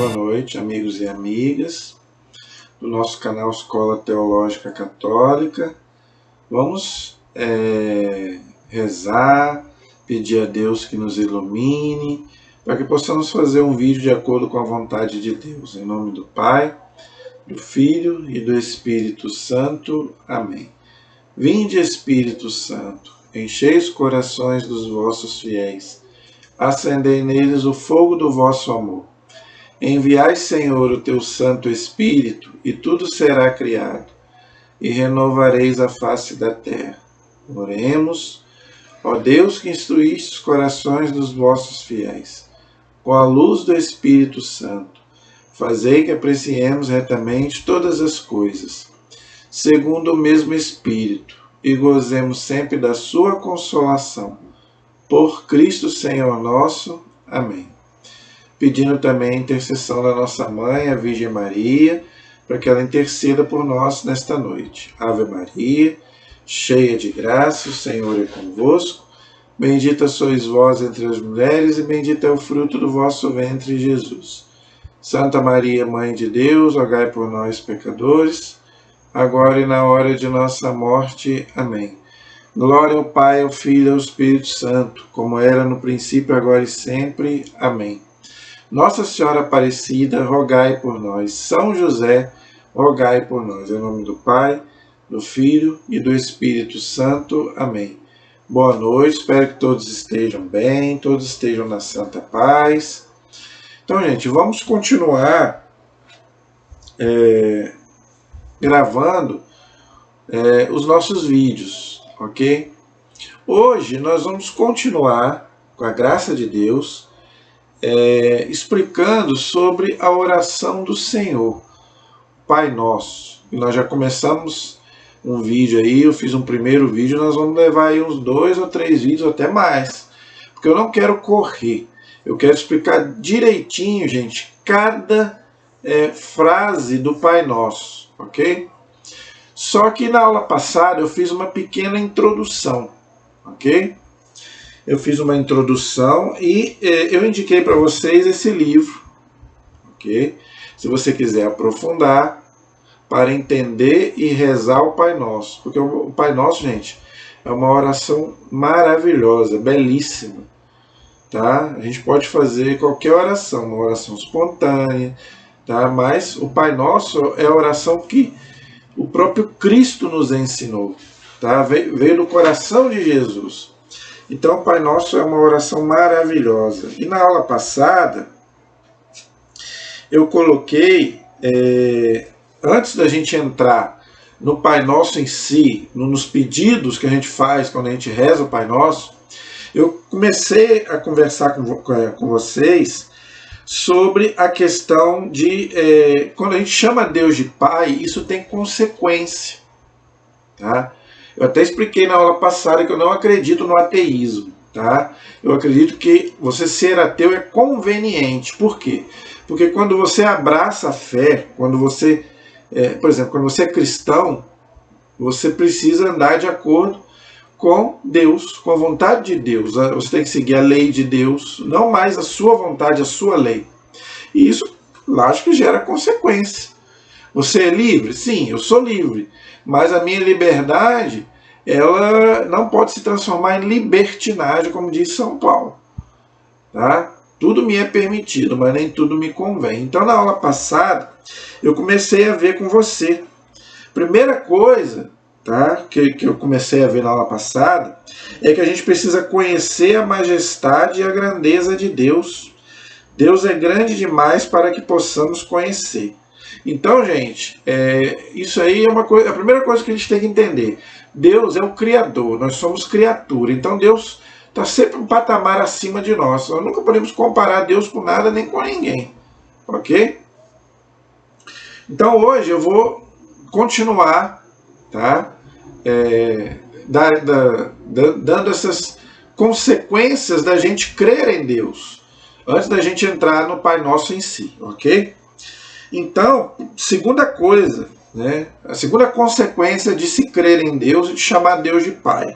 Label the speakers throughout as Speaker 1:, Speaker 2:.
Speaker 1: boa noite, amigos e amigas do nosso canal Escola Teológica Católica. Vamos rezar, pedir a Deus que nos ilumine, para que possamos fazer um vídeo de acordo com a vontade de Deus. Em nome do Pai, do Filho e do Espírito Santo. Amém. Vinde, Espírito Santo, enchei os corações dos vossos fiéis, acendei neles o fogo do vosso amor. Enviai, Senhor, o teu Santo Espírito, e tudo será criado, e renovareis a face da terra. Oremos. Ó Deus, que instruíste os corações dos vossos fiéis, com a luz do Espírito Santo, fazei que apreciemos retamente todas as coisas, segundo o mesmo Espírito, e gozemos sempre da sua consolação. Por Cristo Senhor nosso. Amém. Pedindo também a intercessão da nossa Mãe, a Virgem Maria, para que ela interceda por nós nesta noite. Ave Maria, cheia de graça, o Senhor é convosco. Bendita sois vós entre as mulheres, e bendito é o fruto do vosso ventre, Jesus. Santa Maria, Mãe de Deus, rogai por nós, pecadores, agora e na hora de nossa morte. Amém. Glória ao Pai, ao Filho e ao Espírito Santo, como era no princípio, agora e sempre. Amém. Nossa Senhora Aparecida, rogai por nós. São José, rogai por nós. Em nome do Pai, do Filho e do Espírito Santo. Amém. Boa noite, espero que todos estejam bem, todos estejam na santa paz. Então, gente, vamos continuar gravando os nossos vídeos, ok? Hoje nós vamos continuar, com a graça de Deus, explicando sobre a oração do Senhor, Pai Nosso. E nós já começamos um vídeo aí, eu fiz um primeiro vídeo, nós vamos levar aí uns 2 ou 3 vídeos, até mais, porque eu não quero correr, eu quero explicar direitinho, gente, cada frase do Pai Nosso, ok? Só que na aula passada eu fiz uma pequena introdução, ok? Eu fiz uma introdução e eu indiquei para vocês esse livro, ok? Se você quiser aprofundar para entender e rezar o Pai Nosso, porque o Pai Nosso, gente, é uma oração maravilhosa, belíssima, tá? A gente pode fazer qualquer oração, uma oração espontânea, tá? Mas o Pai Nosso é a oração que o próprio Cristo nos ensinou, tá? Veio do coração de Jesus. Então, o Pai Nosso é uma oração maravilhosa. E na aula passada, eu coloquei, antes da gente entrar no Pai Nosso em si, nos pedidos que a gente faz quando a gente reza o Pai Nosso, eu comecei a conversar com vocês sobre a questão de, quando a gente chama Deus de Pai, isso tem consequência, tá? Eu até expliquei na aula passada que eu não acredito no ateísmo, tá? Eu acredito que você ser ateu é conveniente. Por quê? Porque quando você abraça a fé, quando você, por exemplo, quando você é cristão, você precisa andar de acordo com Deus, com a vontade de Deus. Você tem que seguir a lei de Deus, não mais a sua vontade, a sua lei. E isso, lógico, que gera consequência. Você é livre? Sim, eu sou livre. Mas a minha liberdade, ela não pode se transformar em libertinagem, como diz São Paulo. Tá? Tudo me é permitido, mas nem tudo me convém. Então, na aula passada, eu comecei a ver com você. Primeira coisa, tá, que eu comecei a ver na aula passada, é que a gente precisa conhecer a majestade e a grandeza de Deus. Deus é grande demais para que possamos conhecer. Então, gente, isso aí é uma coisa, a primeira coisa que a gente tem que entender. Deus é o Criador, nós somos criatura. Então Deus está sempre um patamar acima de nós. Nós nunca podemos comparar Deus com nada nem com ninguém. Ok? Então hoje eu vou continuar, tá? Dando essas consequências da gente crer em Deus, antes da gente entrar no Pai Nosso em si, ok? Então, segunda coisa, né? A segunda consequência de se crer em Deus e de chamar Deus de Pai.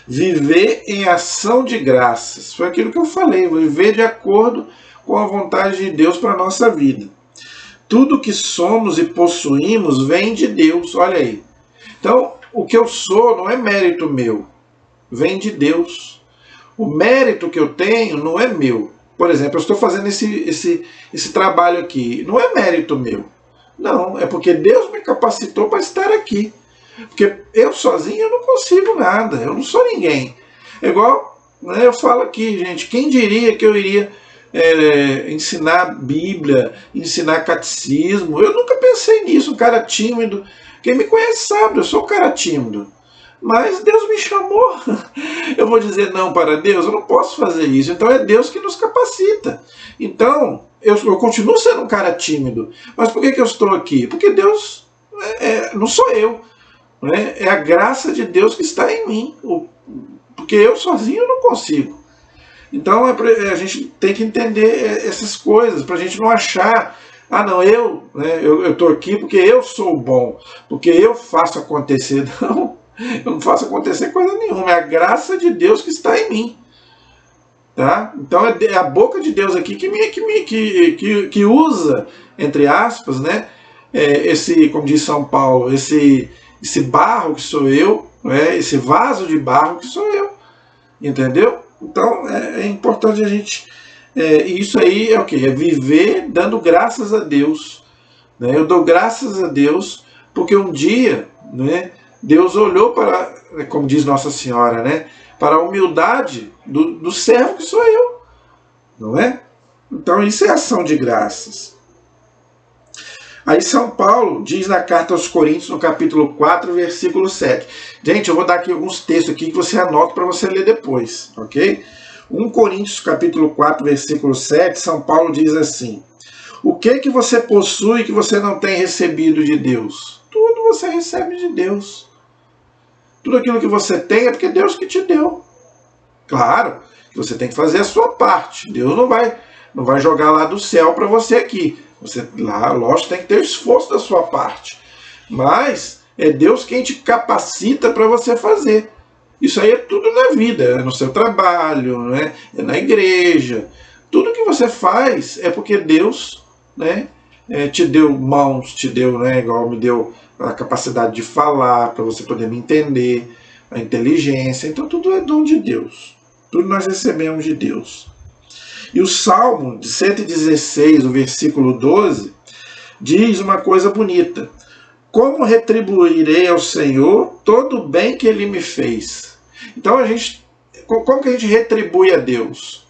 Speaker 1: Viver em ação de graças. Foi aquilo que eu falei, viver de acordo com a vontade de Deus para a nossa vida. Tudo que somos e possuímos vem de Deus, olha aí. Então, o que eu sou não é mérito meu, vem de Deus. O mérito que eu tenho não é meu. Por exemplo, eu estou fazendo esse trabalho aqui, não é mérito meu. Não, é porque Deus me capacitou para estar aqui. Porque eu sozinho eu não consigo nada, eu não sou ninguém. É igual, né, eu falo aqui, gente, quem diria que eu iria ensinar Bíblia, ensinar catecismo? Eu nunca pensei nisso, um cara tímido. Quem me conhece sabe, eu sou um cara tímido. Mas Deus me chamou. Eu vou dizer não para Deus? Eu não posso fazer isso. Então é Deus que nos capacita. Então, eu continuo sendo um cara tímido. Mas por que eu estou aqui? Porque Deus não sou eu. Né? É a graça de Deus que está em mim. Porque eu sozinho não consigo. Então a gente tem que entender essas coisas, para a gente não achar, não, eu estou aqui porque eu sou bom, porque eu faço acontecer. Não, eu não faço acontecer coisa nenhuma, é a graça de Deus que está em mim. Tá? Então é a boca de Deus aqui que usa, entre aspas, né, como diz São Paulo, esse barro que sou eu, né, esse vaso de barro que sou eu. Entendeu? Então é importante a gente. Isso aí é o quê? É viver dando graças a Deus. Né? Eu dou graças a Deus porque um dia, né, Deus olhou para, como diz Nossa Senhora, né, para a humildade do servo que sou eu. Não é? Então isso é ação de graças. Aí São Paulo diz na carta aos Coríntios, no capítulo 4, versículo 7. Gente, eu vou dar aqui alguns textos aqui que você anota para você ler depois, ok? 1 Coríntios, capítulo 4, versículo 7, São Paulo diz assim: o que você possui que você não tem recebido de Deus? Tudo você recebe de Deus. Tudo aquilo que você tem é porque Deus que te deu. Claro que você tem que fazer a sua parte. Deus não vai jogar lá do céu para você aqui. Você lá, lógico, tem que ter o esforço da sua parte. Mas é Deus quem te capacita para você fazer. Isso aí é tudo na vida, é no seu trabalho, né? É na igreja. Tudo que você faz é porque Deus, né, te deu mãos, te deu, né, igual me deu a capacidade de falar, para você poder me entender, a inteligência. Então tudo é dom de Deus. Tudo nós recebemos de Deus. E o Salmo de 116, o versículo 12, diz uma coisa bonita: como retribuirei ao Senhor todo o bem que Ele me fez? Então como que a gente retribui a Deus?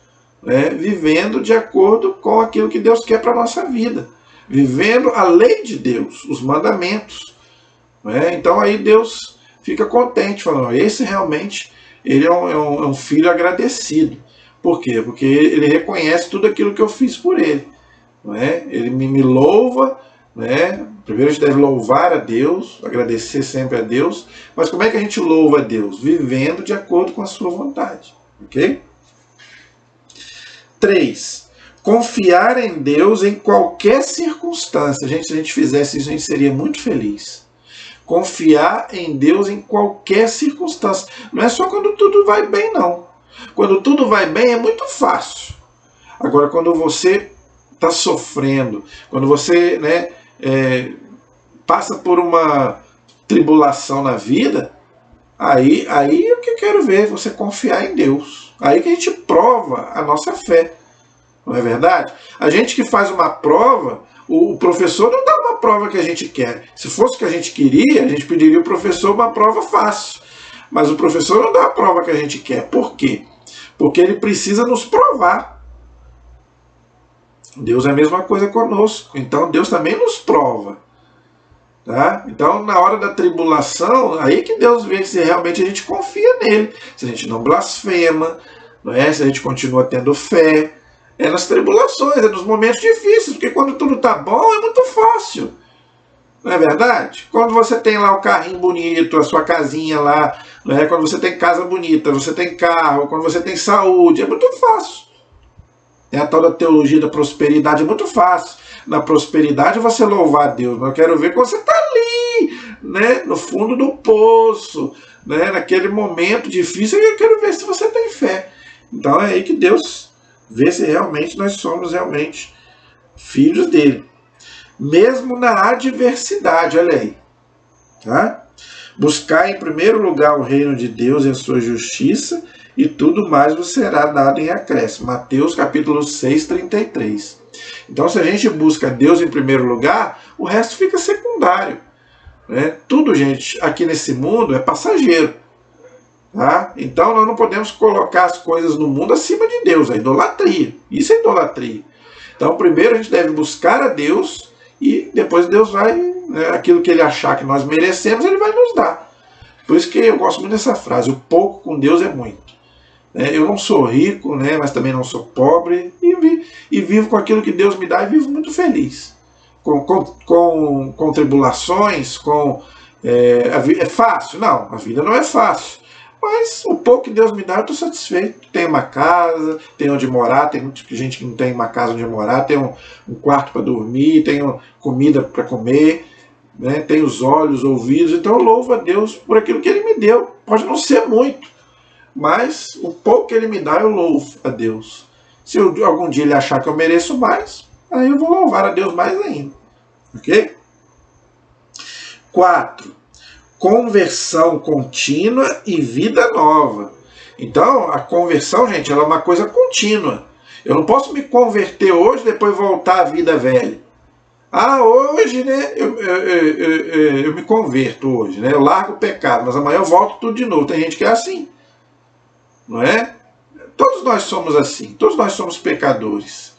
Speaker 1: Vivendo de acordo com aquilo que Deus quer para a nossa vida. Vivendo a lei de Deus, os mandamentos. Então aí Deus fica contente, falando: esse realmente ele é um filho agradecido. Por quê? Porque ele reconhece tudo aquilo que eu fiz por ele. Ele me louva. Primeiro a gente deve louvar a Deus, agradecer sempre a Deus. Mas como é que a gente louva a Deus? Vivendo de acordo com a sua vontade. Ok? 3. Confiar em Deus em qualquer circunstância. Gente, se a gente fizesse isso, a gente seria muito feliz. Confiar em Deus em qualquer circunstância. Não é só quando tudo vai bem, não. Quando tudo vai bem é muito fácil. Agora, quando você está sofrendo, quando você passa por uma tribulação na vida, aí é o que eu quero ver, você confiar em Deus. Aí que a gente prova a nossa fé. Não é verdade? A gente que faz uma prova, o professor não dá uma prova que a gente quer. Se fosse o que a gente queria, a gente pediria ao professor uma prova fácil. Mas o professor não dá a prova que a gente quer. Por quê? Porque ele precisa nos provar. Deus é a mesma coisa conosco. Então Deus também nos prova. Tá? Então na hora da tribulação, aí que Deus vê se realmente a gente confia nele. Se a gente não blasfema, se a gente continua tendo fé. É nas tribulações, é nos momentos difíceis. Porque quando tudo está bom é muito fácil. Não é verdade? Quando você tem lá o carrinho bonito, a sua casinha lá, quando você tem casa bonita, você tem carro, quando você tem saúde, é muito fácil. É a tal da teologia da prosperidade, é muito fácil. Na prosperidade você louvar a Deus, mas eu quero ver quando você está ali, no fundo do poço, naquele momento difícil, eu quero ver se você tem fé. Então é aí que Deus ver se realmente nós somos realmente filhos dele. Mesmo na adversidade, olha aí. Tá? Buscar em primeiro lugar o reino de Deus e a sua justiça, e tudo mais vos será dado em acréscimo. Mateus capítulo 6, 33. Então, se a gente busca Deus em primeiro lugar, o resto fica secundário. Né? Tudo, gente, aqui nesse mundo é passageiro. Tá? Então, nós não podemos colocar as coisas no mundo acima de Deus. É idolatria. Isso é idolatria. Então, primeiro a gente deve buscar a Deus e depois Deus vai, né, aquilo que ele achar que nós merecemos, ele vai nos dar. Por isso que eu gosto muito dessa frase: o pouco com Deus é muito. Eu não sou rico, né, mas também não sou pobre, e vivo com aquilo que Deus me dá e vivo muito feliz. Com tribulações, é fácil? Não, a vida não é fácil. Mas o pouco que Deus me dá, eu estou satisfeito. Tenho uma casa, tenho onde morar, tem muita gente que não tem uma casa onde morar, tem um quarto para dormir, tenho comida para comer, né, tenho os olhos, ouvidos, então eu louvo a Deus por aquilo que Ele me deu. Pode não ser muito, mas o pouco que Ele me dá, eu louvo a Deus. Se algum dia Ele achar que eu mereço mais, aí eu vou louvar a Deus mais ainda. Ok? 4. Conversão contínua e vida nova. Então, a conversão, gente, ela é uma coisa contínua. Eu não posso me converter hoje e depois voltar à vida velha. Hoje, né, eu me converto hoje, né, eu largo o pecado, mas amanhã eu volto tudo de novo. Tem gente que é assim, não é? Todos nós somos assim, todos nós somos pecadores.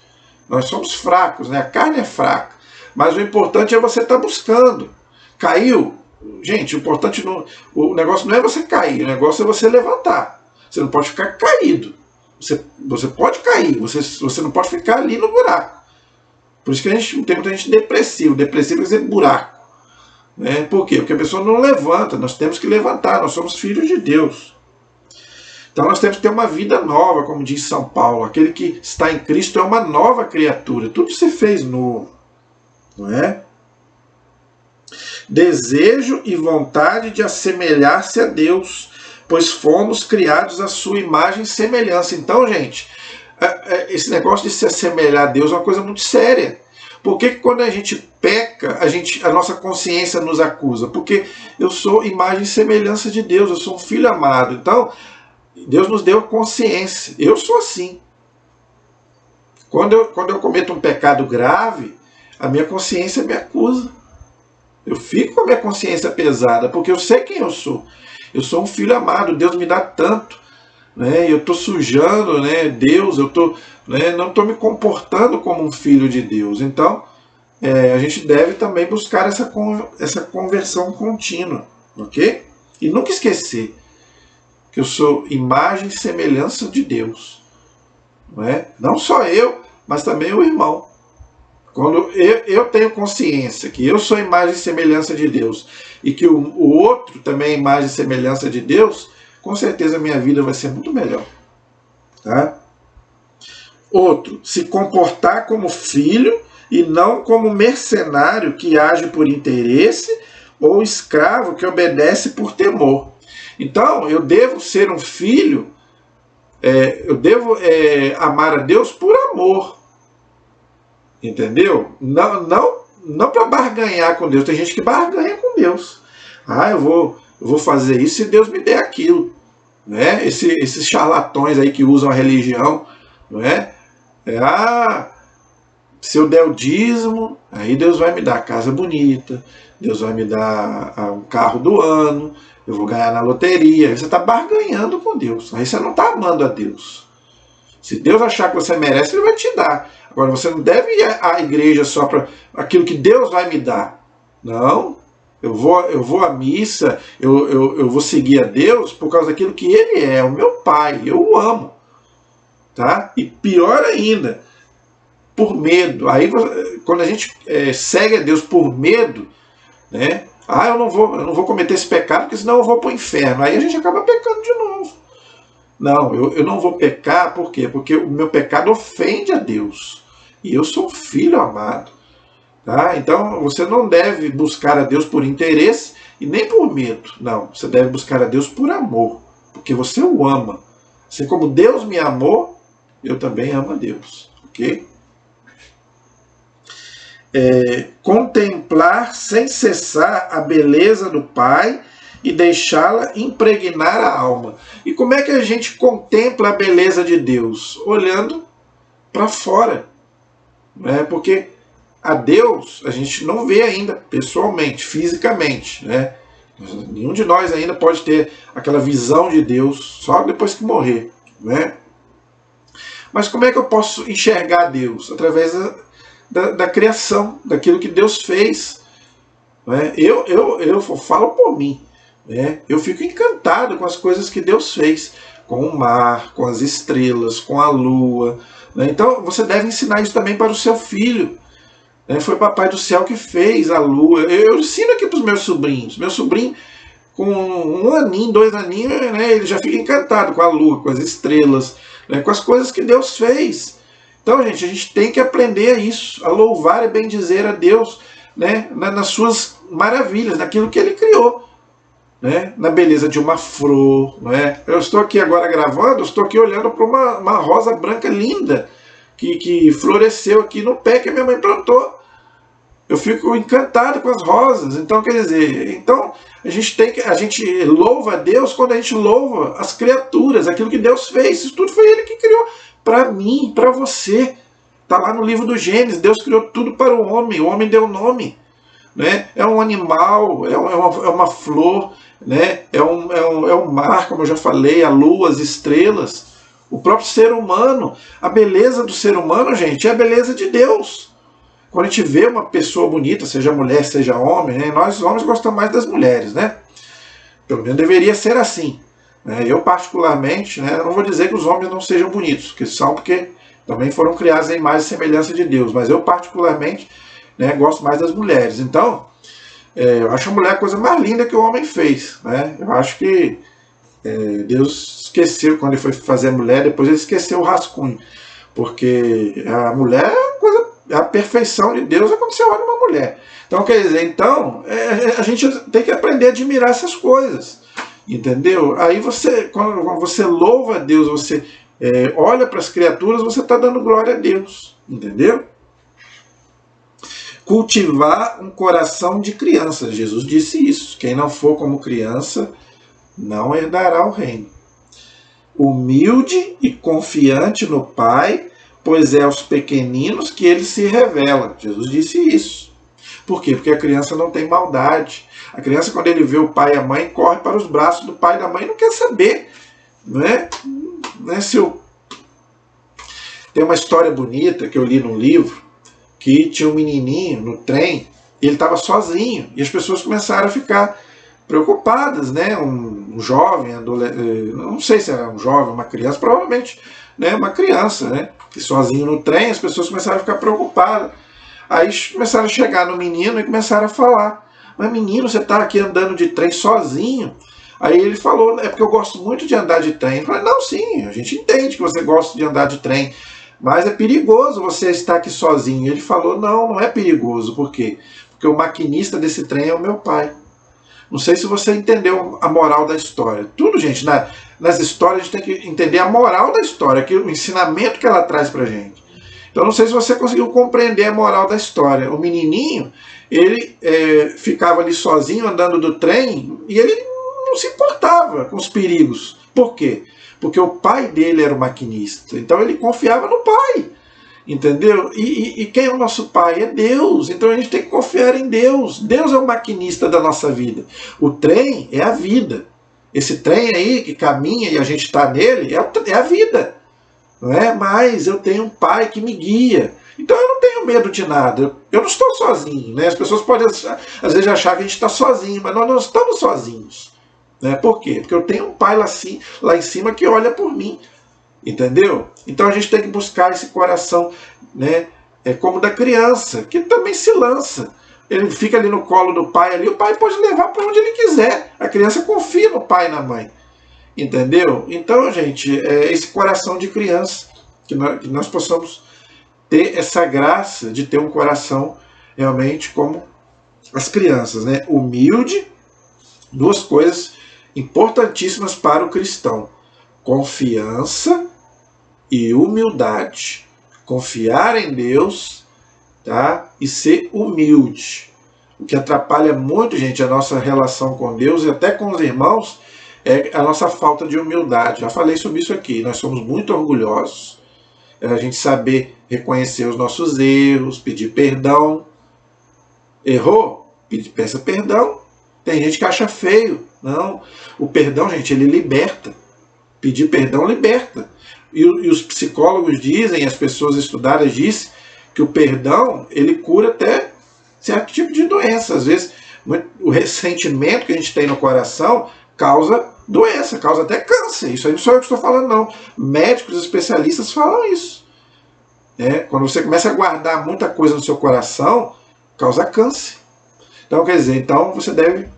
Speaker 1: Nós somos fracos, né? A carne é fraca. Mas o importante é você estar buscando. Caiu? Gente, o negócio não é você cair, o negócio é você levantar. Você não pode ficar caído. Você pode cair, você não pode ficar ali no buraco. Por isso que tem muita gente depressiva. Depressivo quer dizer buraco. Né? Por quê? Porque a pessoa não levanta. Nós temos que levantar. Nós somos filhos de Deus. Então nós temos que ter uma vida nova, como diz São Paulo. Aquele que está em Cristo é uma nova criatura. Tudo se fez novo. Não é? Desejo e vontade de assemelhar-se a Deus, pois fomos criados à sua imagem e semelhança. Então, gente, esse negócio de se assemelhar a Deus é uma coisa muito séria. Por que quando a gente peca, a nossa consciência nos acusa? Porque eu sou imagem e semelhança de Deus, eu sou um filho amado. Então, Deus nos deu consciência. Eu sou assim. Quando eu cometo um pecado grave, a minha consciência me acusa. Eu fico com a minha consciência pesada, porque eu sei quem eu sou. Eu sou um filho amado, Deus me dá tanto. Né? Eu estou sujando, né, Deus, não estou me comportando como um filho de Deus. Então, a gente deve também buscar essa conversão contínua. Ok? E nunca esquecer que eu sou imagem e semelhança de Deus. Não só eu, mas também o irmão. Quando eu tenho consciência que eu sou imagem e semelhança de Deus e que o outro também é imagem e semelhança de Deus, com certeza a minha vida vai ser muito melhor. Tá? Outro, se comportar como filho e não como mercenário que age por interesse ou escravo que obedece por temor. Então, eu devo ser um filho, eu devo amar a Deus por amor. Entendeu? Não para barganhar com Deus. Tem gente que barganha com Deus. Eu vou fazer isso se Deus me der aquilo. Né? Esses charlatões aí que usam a religião. Não é? Se eu der o dízimo, aí Deus vai me dar a casa bonita, Deus vai me dar um carro do ano, eu vou ganhar na loteria. Aí você está barganhando com Deus. Aí você não está amando a Deus. Se Deus achar que você merece, Ele vai te dar. Agora, você não deve ir à igreja só para aquilo que Deus vai me dar. Não. Eu vou à missa, eu vou seguir a Deus por causa daquilo que Ele é, o meu Pai. Eu o amo. Tá? E pior ainda, por medo. Aí, quando a gente segue a Deus por medo, né? Eu não vou cometer esse pecado, porque senão eu vou para o inferno. Aí a gente acaba pecando de novo. Não, eu não vou pecar, por quê? Porque o meu pecado ofende a Deus. E eu sou um filho amado. Tá? Então, você não deve buscar a Deus por interesse e nem por medo. Não, você deve buscar a Deus por amor. Porque você o ama. Assim como Deus me amou, eu também amo a Deus, ok? Contemplar sem cessar a beleza do Pai e deixá-la impregnar a alma. E como é que a gente contempla a beleza de Deus? Olhando para fora, né? Porque a Deus a gente não vê ainda pessoalmente, fisicamente, né? Nenhum de nós ainda pode ter aquela visão de Deus só depois que morrer, né? Mas como é que eu posso enxergar Deus? Através da criação, daquilo que Deus fez. Né? Eu falo por mim. Né? Eu fico encantado com as coisas que Deus fez, com o mar, com as estrelas, com a lua. Né? Então você deve ensinar isso também para o seu filho. Né? Foi o Papai do Céu que fez a lua. Eu ensino aqui para os meus sobrinhos. Meu sobrinho, com 1 aninho, 2 aninhos, né, ele já fica encantado com a lua, com as estrelas, né, com as coisas que Deus fez. Então, gente, a gente tem que aprender a isso, a louvar e bendizer a Deus, né, nas suas maravilhas, naquilo que Ele criou, né, na beleza de uma flor. Né. Eu estou aqui agora gravando, estou aqui olhando para uma rosa branca linda que floresceu aqui no pé que a minha mãe plantou. Eu fico encantado com as rosas. Então, quer dizer, a gente louva a Deus quando a gente louva as criaturas, aquilo que Deus fez. Isso tudo foi Ele que criou para mim, para você. Está lá no livro do Gênesis. Deus criou tudo para o homem deu nome. Né? É um animal, é uma flor, né? é um mar, como eu já falei, a lua, as estrelas, o próprio ser humano. A beleza do ser humano, gente, é a beleza de Deus. Quando a gente vê uma pessoa bonita, seja mulher, seja homem, né? Nós homens gostamos mais das mulheres, né? Pelo menos deveria ser assim. Né? Eu particularmente, né, não vou dizer que os homens não sejam bonitos, porque também foram criados em imagem e semelhança de Deus, mas eu particularmente, né, gosto mais das mulheres. Então, eu acho a mulher a coisa mais linda que o homem fez. Né? Eu acho que Deus esqueceu, quando ele foi fazer a mulher, depois ele esqueceu o rascunho, porque a mulher é coisa... A perfeição de Deus é quando você olha uma mulher. Então, quer dizer, a gente tem que aprender a admirar essas coisas. Entendeu? Aí quando você louva a Deus, você olha para as criaturas, você está dando glória a Deus. Entendeu? Cultivar um coração de criança. Jesus disse isso. Quem não for como criança, não herdará o reino. Humilde e confiante no Pai, pois é aos pequeninos que ele se revela. Jesus disse isso. Por quê? Porque a criança não tem maldade. A criança, quando ele vê o pai e a mãe, corre para os braços do pai e da mãe e não quer saber. Né? Tem uma história bonita que eu li num livro, que tinha um menininho no trem, e ele estava sozinho, e as pessoas começaram a ficar preocupadas. Né? Um jovem, não sei se era um jovem, uma criança, provavelmente, né, uma criança, né? E sozinho no trem, as pessoas começaram a ficar preocupadas. Aí começaram a chegar no menino e começaram a falar: mas menino, você está aqui andando de trem sozinho? Aí ele falou: é porque eu gosto muito de andar de trem. Eu falei: não, sim, a gente entende que você gosta de andar de trem, mas é perigoso você estar aqui sozinho. Ele falou: não é perigoso. Por quê? Porque o maquinista desse trem é o meu pai. Não sei se você entendeu a moral da história. Tudo, gente, nas histórias a gente tem que entender a moral da história, o ensinamento que ela traz pra gente. Então não sei se você conseguiu compreender a moral da história. O menininho, ele ficava ali sozinho andando do trem e ele não se importava com os perigos. Por quê? Porque o pai dele era o maquinista. Então ele confiava no pai. Entendeu? E quem é o nosso pai? É Deus. Então a gente tem que confiar em Deus. Deus é o maquinista da nossa vida. O trem é a vida. Esse trem aí que caminha e a gente está nele é a vida. Não é? Mas eu tenho um pai que me guia. Então eu não tenho medo de nada. Eu não estou sozinho. Né? As pessoas podem às vezes achar que a gente está sozinho, mas nós não estamos sozinhos. Né? Por quê? Porque eu tenho um pai lá em cima que olha por mim. Entendeu? Então a gente tem que buscar esse coração, né, como da criança, que também se lança. Ele fica ali no colo do pai, ali, o pai pode levar para onde ele quiser. A criança confia no pai e na mãe. Entendeu? Então, gente, esse coração de criança, que nós possamos ter essa graça de ter um coração realmente como as crianças. Né? Humilde, duas coisas importantíssimas para o cristão: confiança e humildade. Confiar em Deus, tá? E ser humilde. O que atrapalha muito, gente, a nossa relação com Deus e até com os irmãos é a nossa falta de humildade. Já falei sobre isso aqui. Nós somos muito orgulhosos. É a gente saber reconhecer os nossos erros, pedir perdão. Errou? Peça perdão. Tem gente que acha feio. Não. O perdão, gente, ele liberta. Pedir perdão liberta. E os psicólogos dizem, as pessoas estudadas dizem, que o perdão, ele cura até certo tipo de doença. Às vezes, o ressentimento que a gente tem no coração causa doença, causa até câncer. Isso aí não sou eu que estou falando, não. Médicos especialistas falam isso. Quando você começa a guardar muita coisa no seu coração, causa câncer. Então, quer dizer, você deve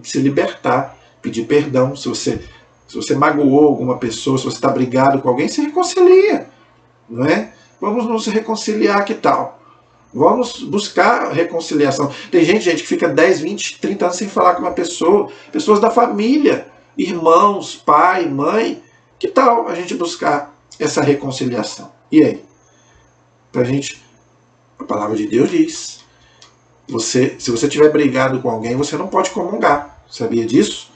Speaker 1: se libertar, pedir perdão. Se você magoou alguma pessoa, se você está brigado com alguém, se reconcilia. Não é? Vamos nos reconciliar, que tal? Vamos buscar reconciliação. Tem gente que fica 10, 20, 30 anos sem falar com uma pessoa, pessoas da família, irmãos, pai, mãe. Que tal a gente buscar essa reconciliação? E aí? A palavra de Deus diz, se você tiver brigado com alguém, você não pode comungar. Sabia disso?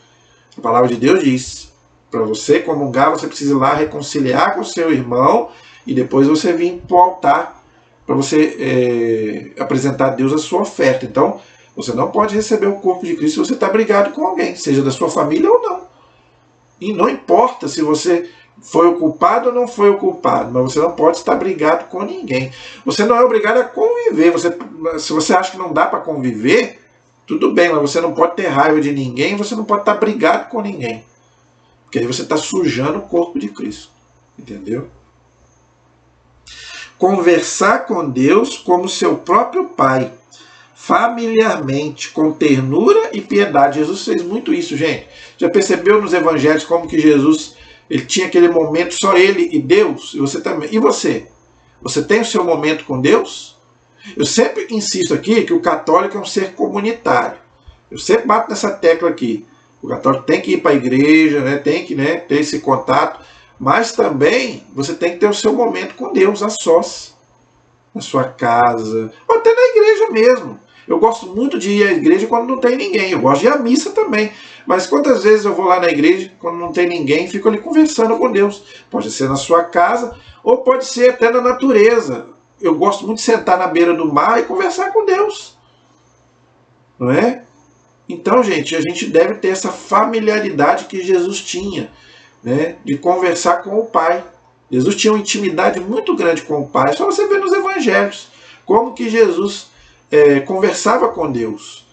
Speaker 1: A palavra de Deus diz, para você comungar, você precisa ir lá reconciliar com o seu irmão e depois você vir para o altar para você apresentar a Deus a sua oferta. Então, você não pode receber o corpo de Cristo se você está brigado com alguém, seja da sua família ou não. E não importa se você foi o culpado ou não foi o culpado, mas você não pode estar brigado com ninguém. Você não é obrigado a conviver. Se você acha que não dá para conviver, tudo bem, mas você não pode ter raiva de ninguém, você não pode estar brigado com ninguém. Porque aí você está sujando o corpo de Cristo. Entendeu? Conversar com Deus como seu próprio Pai, familiarmente, com ternura e piedade. Jesus fez muito isso, gente. Já percebeu nos evangelhos como que Jesus ele tinha aquele momento só ele e Deus? E você também. E você? Você tem o seu momento com Deus? Eu sempre insisto aqui que o católico é um ser comunitário. Eu sempre bato nessa tecla aqui. O católico tem que ir para a igreja, tem que ter esse contato, mas também você tem que ter o seu momento com Deus a sós, na sua casa, ou até na igreja mesmo. Eu gosto muito de ir à igreja quando não tem ninguém. Eu gosto de ir à missa também. Mas quantas vezes eu vou lá na igreja, quando não tem ninguém, fico ali conversando com Deus. Pode ser na sua casa, ou pode ser até na natureza. Eu gosto muito de sentar na beira do mar e conversar com Deus. Não é? Então, gente, a gente deve ter essa familiaridade que Jesus tinha, de conversar com o Pai. Jesus tinha uma intimidade muito grande com o Pai. Só você ver nos evangelhos como que Jesus conversava com Deus.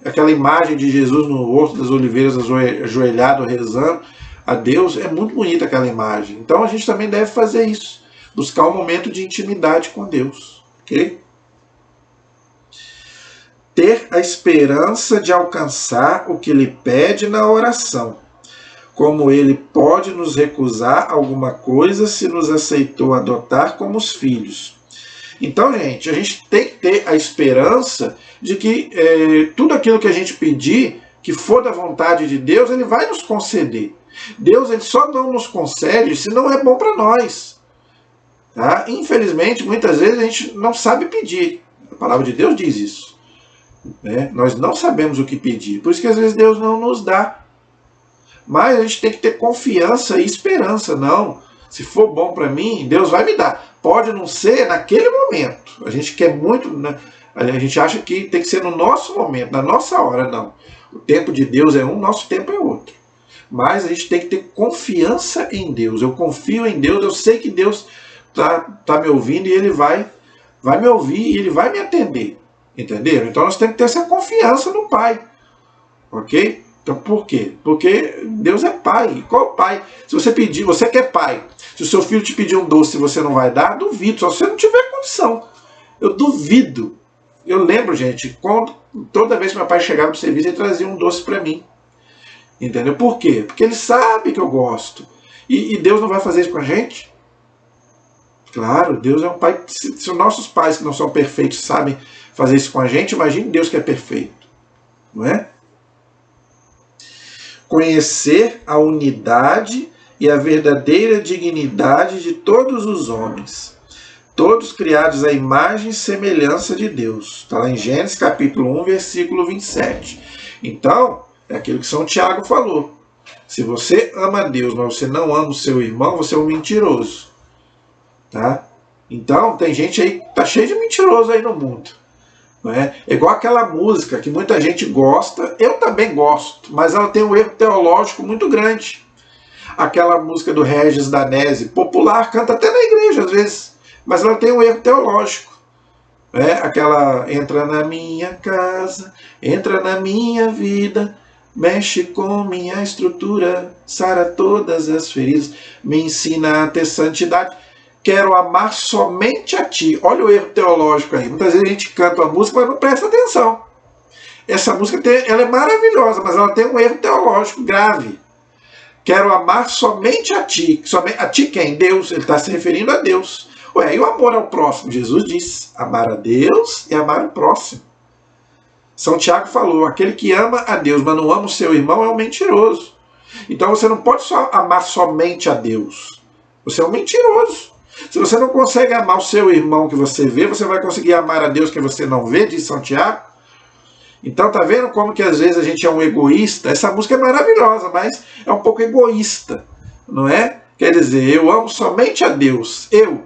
Speaker 1: Aquela imagem de Jesus no Horto das Oliveiras, ajoelhado, rezando a Deus, é muito bonita aquela imagem. Então a gente também deve fazer isso, buscar um momento de intimidade com Deus. Ok? Ter a esperança de alcançar o que Ele pede na oração. Como Ele pode nos recusar alguma coisa se nos aceitou adotar como os filhos. Então, gente, a gente tem que ter a esperança de que tudo aquilo que a gente pedir, que for da vontade de Deus, Ele vai nos conceder. Deus ele só não nos concede se não é bom para nós. Tá? Infelizmente, muitas vezes a gente não sabe pedir. A palavra de Deus diz isso. Nós não sabemos o que pedir. Por isso que às vezes Deus não nos dá. Mas a gente tem que ter confiança e esperança. Não, se for bom para mim, Deus vai me dar. Pode não ser naquele momento. A gente quer muito, a gente acha que tem que ser no nosso momento, na nossa hora. Não. O tempo de Deus é um, nosso tempo é outro. Mas a gente tem que ter confiança em Deus. Eu confio em Deus, eu sei que Deus tá me ouvindo e Ele vai me ouvir e Ele vai me atender. Entenderam? Então nós temos que ter essa confiança no Pai. Ok? Então por quê? Porque Deus é Pai. E qual Pai? Se você pedir, você que é pai. Se o seu filho te pedir um doce e você não vai dar, duvido. Só se você não tiver condição. Eu duvido. Eu lembro, gente, toda vez que meu pai chegava do serviço, ele trazia um doce para mim. Entendeu? Por quê? Porque ele sabe que eu gosto. E Deus não vai fazer isso com a gente? Claro, Deus é um Pai. Se os nossos pais que não são perfeitos sabem fazer isso com a gente, imagine Deus que é perfeito. Não é? Conhecer a unidade e a verdadeira dignidade de todos os homens, todos criados à imagem e semelhança de Deus. Está lá em Gênesis capítulo 1, versículo 27. Então, é aquilo que São Tiago falou. Se você ama a Deus, mas você não ama o seu irmão, você é um mentiroso. Tá? Então, tem gente aí que está cheio de mentiroso aí no mundo. Não é? É igual aquela música que muita gente gosta, eu também gosto, mas ela tem um erro teológico muito grande. Aquela música do Regis Danese, popular, canta até na igreja às vezes, mas ela tem um erro teológico. Aquela, entra na minha casa, entra na minha vida, mexe com minha estrutura, sara todas as feridas, me ensina a ter santidade. Quero amar somente a ti. Olha o erro teológico aí. Muitas vezes a gente canta uma música, mas não presta atenção. Essa música ela é maravilhosa, mas ela tem um erro teológico grave. Quero amar somente a ti. A ti quem? Deus. Ele está se referindo a Deus. E o amor ao próximo? Jesus disse, amar a Deus e amar o próximo. São Tiago falou, aquele que ama a Deus, mas não ama o seu irmão, é um mentiroso. Então você não pode só amar somente a Deus. Você é um mentiroso. Se você não consegue amar o seu irmão que você vê, você vai conseguir amar a Deus que você não vê, diz São Tiago. Então tá vendo como que às vezes a gente é um egoísta? Essa música é maravilhosa, mas é um pouco egoísta, não é? Quer dizer, eu amo somente a Deus, eu.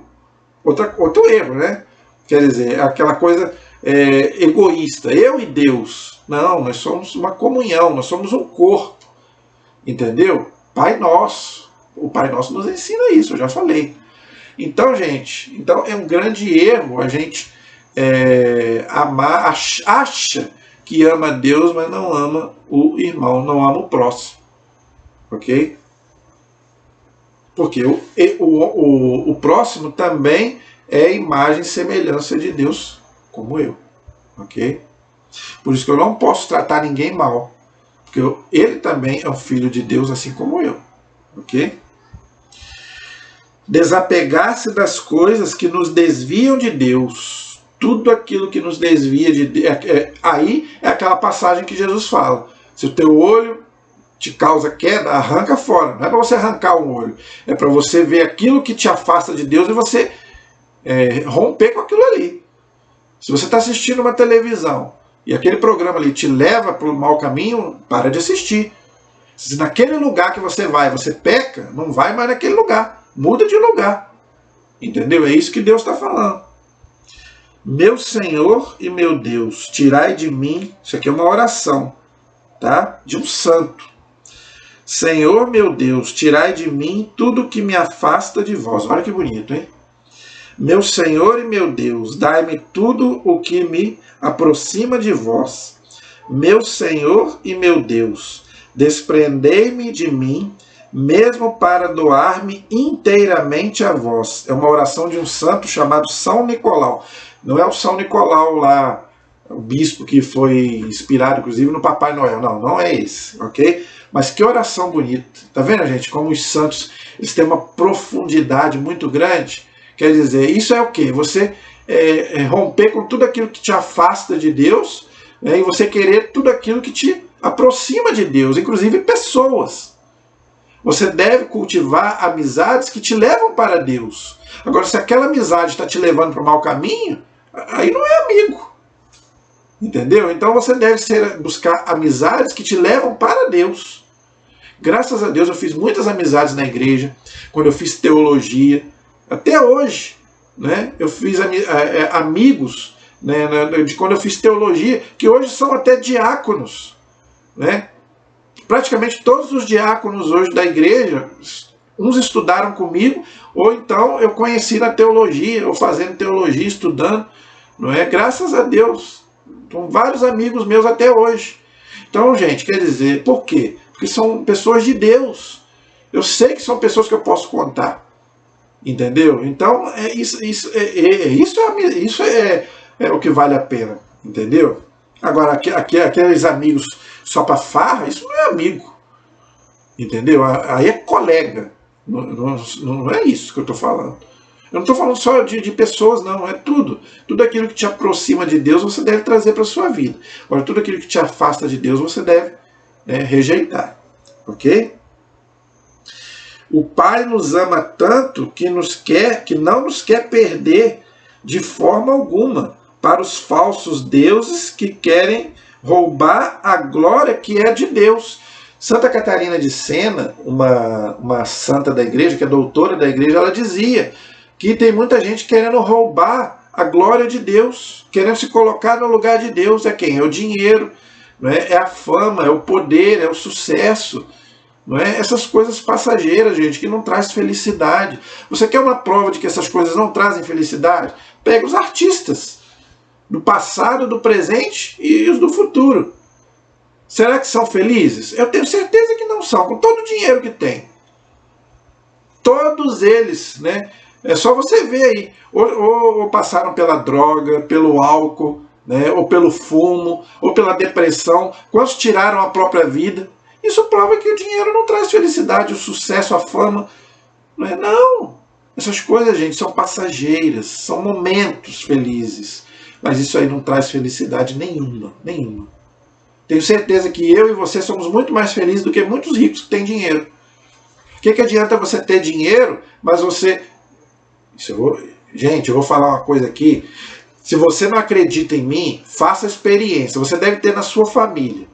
Speaker 1: Outro erro, né? Quer dizer, aquela coisa egoísta, eu e Deus. Não, nós somos uma comunhão, nós somos um corpo, entendeu? Pai Nosso. O Pai Nosso nos ensina isso, eu já falei. Então, gente, é um grande erro a gente amar, acha que ama Deus, mas não ama o irmão, não ama o próximo. Ok? Porque o próximo também é imagem e semelhança de Deus, como eu. Ok? Por isso que eu não posso tratar ninguém mal. Porque ele também é um filho de Deus, assim como eu. Ok? Desapegar-se das coisas que nos desviam de Deus. Tudo aquilo que nos desvia de Deus. Aí é aquela passagem que Jesus fala. Se o teu olho te causa queda, arranca fora. Não é para você arrancar um olho. É para você ver aquilo que te afasta de Deus e você romper com aquilo ali. Se você está assistindo uma televisão e aquele programa ali te leva para o mau caminho, para de assistir. Se naquele lugar que você vai, você peca, não vai mais naquele lugar. Muda de lugar. Entendeu? É isso que Deus está falando. Meu Senhor e meu Deus, tirai de mim... Isso aqui é uma oração, tá? De um santo. Senhor, meu Deus, tirai de mim tudo que me afasta de vós. Olha que bonito, hein? Meu Senhor e meu Deus, dai-me tudo o que me aproxima de vós. Meu Senhor e meu Deus, desprendei-me de mim, mesmo para doar-me inteiramente a vós. É uma oração de um santo chamado São Nicolau. Não é o São Nicolau lá, o bispo que foi inspirado, inclusive, no Papai Noel. Não, não é esse, ok? Mas que oração bonita. Tá vendo, gente? Como os santos eles têm uma profundidade muito grande. Quer dizer, isso é o quê? Você romper com tudo aquilo que te afasta de Deus, e você querer tudo aquilo que te aproxima de Deus, inclusive pessoas. Você deve cultivar amizades que te levam para Deus. Agora, se aquela amizade está te levando para o mau caminho, aí não é amigo. Entendeu? Então você deve buscar amizades que te levam para Deus. Graças a Deus eu fiz muitas amizades na igreja, quando eu fiz teologia. Até hoje, né, eu fiz amigos, né, de quando eu fiz teologia, que hoje são até diáconos, né? Praticamente todos os diáconos hoje da igreja, uns estudaram comigo, ou então eu conheci na teologia, ou fazendo teologia, estudando, não é? Graças a Deus. São vários amigos meus até hoje. Então, gente, quer dizer, por quê? Porque são pessoas de Deus. Eu sei que são pessoas que eu posso contar. Entendeu? Então, isso é o que vale a pena. Entendeu? Agora, aqueles amigos só para farra, isso não é amigo. Entendeu? Aí é colega. Não é isso que eu estou falando. Eu não estou falando só de pessoas, não. É tudo. Tudo aquilo que te aproxima de Deus, você deve trazer para a sua vida. Agora, tudo aquilo que te afasta de Deus, você deve rejeitar. Ok? O Pai nos ama tanto que não nos quer perder de forma alguma para os falsos deuses que querem roubar a glória que é de Deus. Santa Catarina de Sena, uma santa da igreja, que é doutora da igreja, ela dizia que tem muita gente querendo roubar a glória de Deus, querendo se colocar no lugar de Deus. É quem? É o dinheiro, não é? É a fama, é o poder, é o sucesso. Não é? Essas coisas passageiras, gente, que não traz felicidade. Você quer uma prova de que essas coisas não trazem felicidade? Pega os artistas do passado, do presente e os do futuro. Será que são felizes? Eu tenho certeza que não são, com todo o dinheiro que tem. Todos eles, né? É só você ver aí. Ou passaram pela droga, pelo álcool, né? Ou pelo fumo, ou pela depressão. Quantos tiraram a própria vida? Isso prova que o dinheiro não traz felicidade, o sucesso, a fama. Não é? Não. Essas coisas, gente, são passageiras, são momentos felizes. Mas isso aí não traz felicidade nenhuma, nenhuma. Tenho certeza que eu e você somos muito mais felizes do que muitos ricos que têm dinheiro. O que adianta você ter dinheiro, mas você... Gente, eu vou falar uma coisa aqui. Se você não acredita em mim, faça a experiência. Você deve ter na sua família.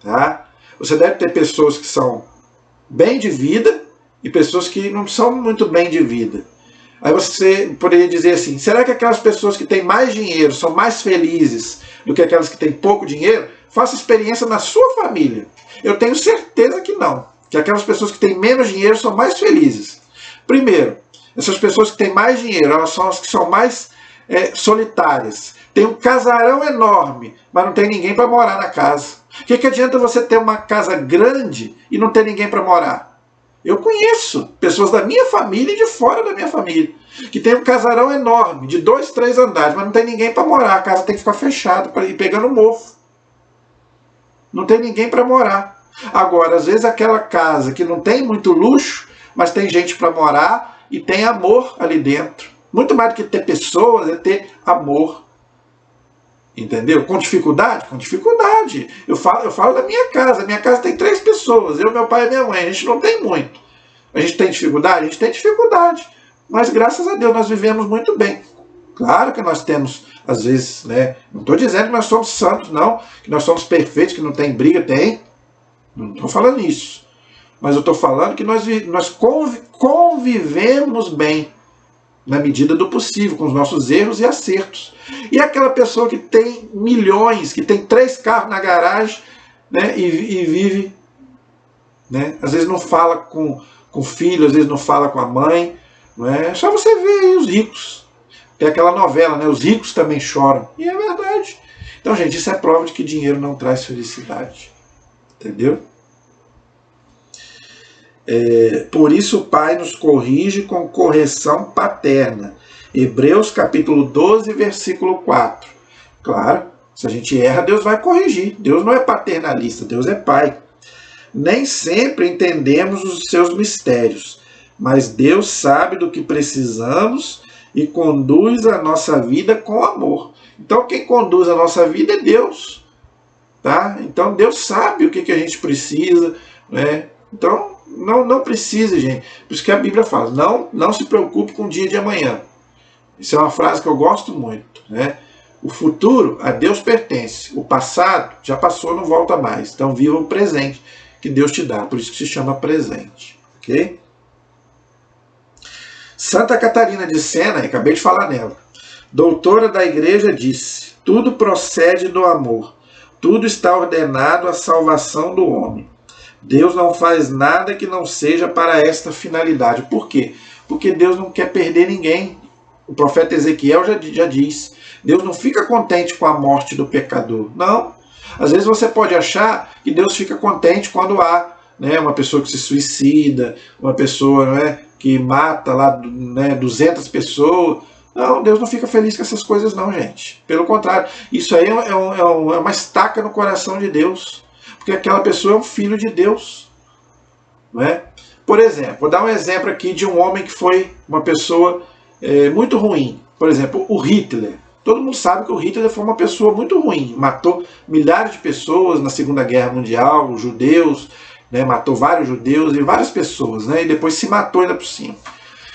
Speaker 1: Tá? Você deve ter pessoas que são bem de vida e pessoas que não são muito bem de vida. Aí você poderia dizer assim, será que aquelas pessoas que têm mais dinheiro são mais felizes do que aquelas que têm pouco dinheiro? Faça experiência na sua família. Eu tenho certeza que não. Que aquelas pessoas que têm menos dinheiro são mais felizes. Primeiro, essas pessoas que têm mais dinheiro, elas são as que são mais solitárias. Tem um casarão enorme, mas não tem ninguém para morar na casa. O que adianta você ter uma casa grande e não ter ninguém para morar? Eu conheço pessoas da minha família e de fora da minha família que tem um casarão enorme, de 2, 3 andares, mas não tem ninguém para morar. A casa tem que ficar fechada para ir pegando mofo. Não tem ninguém para morar. Agora, às vezes aquela casa que não tem muito luxo, mas tem gente para morar e tem amor ali dentro. Muito mais do que ter pessoas, é ter amor. Entendeu? Com dificuldade? Com dificuldade. Eu falo da minha casa. Minha casa tem 3 pessoas. Eu, meu pai e minha mãe. A gente não tem muito. A gente tem dificuldade? A gente tem dificuldade. Mas graças a Deus nós vivemos muito bem. Claro que nós temos, às vezes, né? Não estou dizendo que nós somos santos, não. Que nós somos perfeitos, que não tem briga, tem. Não estou falando isso. Mas eu estou falando que nós convivemos bem. Na medida do possível, com os nossos erros e acertos. E aquela pessoa que tem milhões, que tem 3 carros na garagem, né, e vive, né, às vezes não fala com o filho, às vezes não fala com a mãe. Não é só você ver aí os ricos. Tem aquela novela, né, os ricos também choram. E é verdade. Então, gente, isso é prova de que dinheiro não traz felicidade. Entendeu? Por isso o Pai nos corrige com correção paterna. Hebreus capítulo 12, versículo 4. Claro, se a gente erra, Deus vai corrigir. Deus não é paternalista, Deus é Pai. Nem sempre entendemos os seus mistérios, mas Deus sabe do que precisamos e conduz a nossa vida com amor. Então quem conduz a nossa vida é Deus. Tá? Então Deus sabe o que a gente precisa, né? Então não precisa, gente. Por isso que a Bíblia fala, não se preocupe com o dia de amanhã. Isso é uma frase que eu gosto muito, né? O futuro a Deus pertence. O passado já passou, não volta mais. Então viva o presente que Deus te dá. Por isso que se chama presente. Ok? Santa Catarina de Sena, acabei de falar nela, doutora da igreja, disse: tudo procede do amor. Tudo está ordenado à salvação do homem. Deus não faz nada que não seja para esta finalidade. Por quê? Porque Deus não quer perder ninguém. O profeta Ezequiel já diz. Deus não fica contente com a morte do pecador. Não. Às vezes você pode achar que Deus fica contente quando há, né, uma pessoa que se suicida, uma pessoa, né, que mata lá, né, 200 pessoas. Não, Deus não fica feliz com essas coisas não, gente. Pelo contrário, isso aí é uma estaca no coração de Deus. Porque aquela pessoa é um filho de Deus. Não é? Por exemplo, vou dar um exemplo aqui de um homem que foi uma pessoa muito ruim. Por exemplo, o Hitler. Todo mundo sabe que o Hitler foi uma pessoa muito ruim. Matou milhares de pessoas na Segunda Guerra Mundial, os judeus. né? Matou vários judeus e várias pessoas, né? E depois se matou ainda por cima.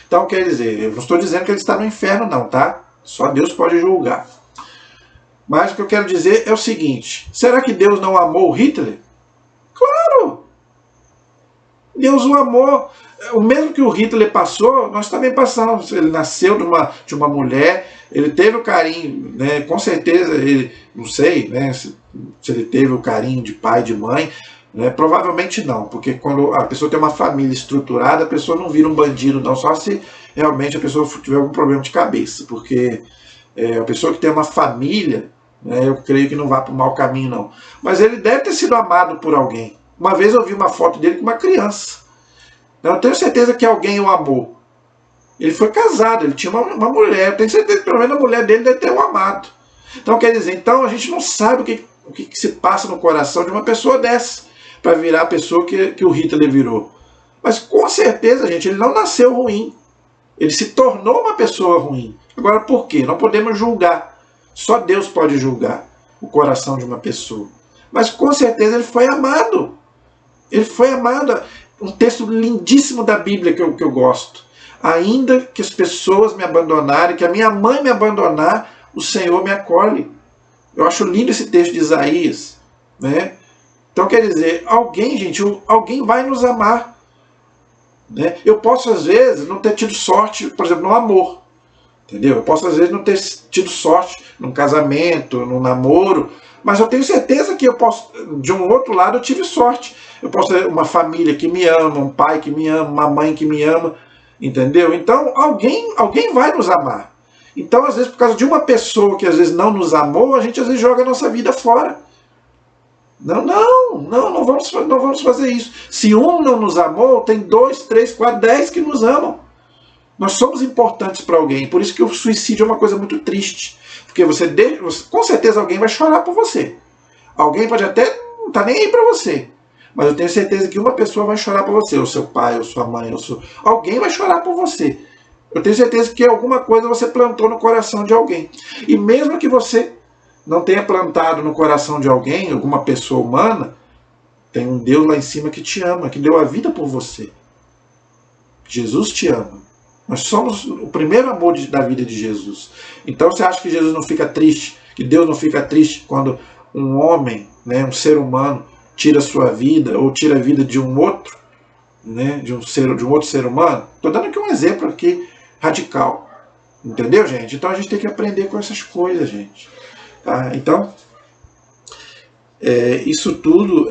Speaker 1: Então, quer dizer, eu não estou dizendo que ele está no inferno não, tá? Só Deus pode julgar. Mas o que eu quero dizer é o seguinte, será que Deus não amou Hitler? Claro! Deus o amou. O mesmo que o Hitler passou, nós também passamos. Ele nasceu de uma mulher, ele teve o carinho, né? Com certeza, ele, não sei, né? Se ele teve o carinho de pai, de mãe, né? Provavelmente não, porque quando a pessoa tem uma família estruturada, a pessoa não vira um bandido, não, só se realmente a pessoa tiver algum problema de cabeça, porque a pessoa que tem uma família, né, eu creio que não vá para o mau caminho, não. Mas ele deve ter sido amado por alguém. Uma vez eu vi uma foto dele com uma criança. Eu tenho certeza que alguém o amou. Ele foi casado, ele tinha uma mulher. Eu tenho certeza que pelo menos a mulher dele deve ter o amado. Então, quer dizer, então a gente não sabe o que se passa no coração de uma pessoa dessa, para virar a pessoa que o Hitler virou. Mas com certeza, gente, ele não nasceu ruim. Ele se tornou uma pessoa ruim. Agora, por quê? Não podemos julgar. Só Deus pode julgar o coração de uma pessoa. Mas com certeza ele foi amado. Ele foi amado. Um texto lindíssimo da Bíblia que eu gosto. Ainda que as pessoas me abandonarem, que a minha mãe me abandonar, o Senhor me acolhe. Eu acho lindo esse texto de Isaías, né? Então quer dizer, alguém, gente, alguém vai nos amar, né? Eu posso às vezes não ter tido sorte, por exemplo, no amor, entendeu? Eu posso às vezes não ter tido sorte num casamento, num namoro, mas eu tenho certeza que eu posso, de um outro lado eu tive sorte. Eu posso ter uma família que me ama, um pai que me ama, uma mãe que me ama, entendeu? Então alguém vai nos amar. Então às vezes por causa de uma pessoa que às vezes não nos amou, a gente às vezes joga a nossa vida fora. Não vamos fazer isso. Se um não nos amou, tem 2, 3, 4, 10 que nos amam. Nós somos importantes para alguém. Por isso que o suicídio é uma coisa muito triste. Porque com certeza alguém vai chorar por você. Alguém pode até não estar nem aí para você. Mas eu tenho certeza que uma pessoa vai chorar por você. Ou seu pai, ou sua mãe, alguém vai chorar por você. Eu tenho certeza que alguma coisa você plantou no coração de alguém. E mesmo que você não tenha plantado no coração de alguém, alguma pessoa humana, tem um Deus lá em cima que te ama, que deu a vida por você. Jesus te ama. Nós somos o primeiro amor da vida de Jesus. Então você acha que Jesus não fica triste, que Deus não fica triste quando um homem, né, um ser humano, tira a sua vida ou tira a vida de um outro, né, de um outro ser humano? Estou dando aqui um exemplo aqui radical. Entendeu, gente? Então a gente tem que aprender com essas coisas, gente. Tá? Então, isso tudo,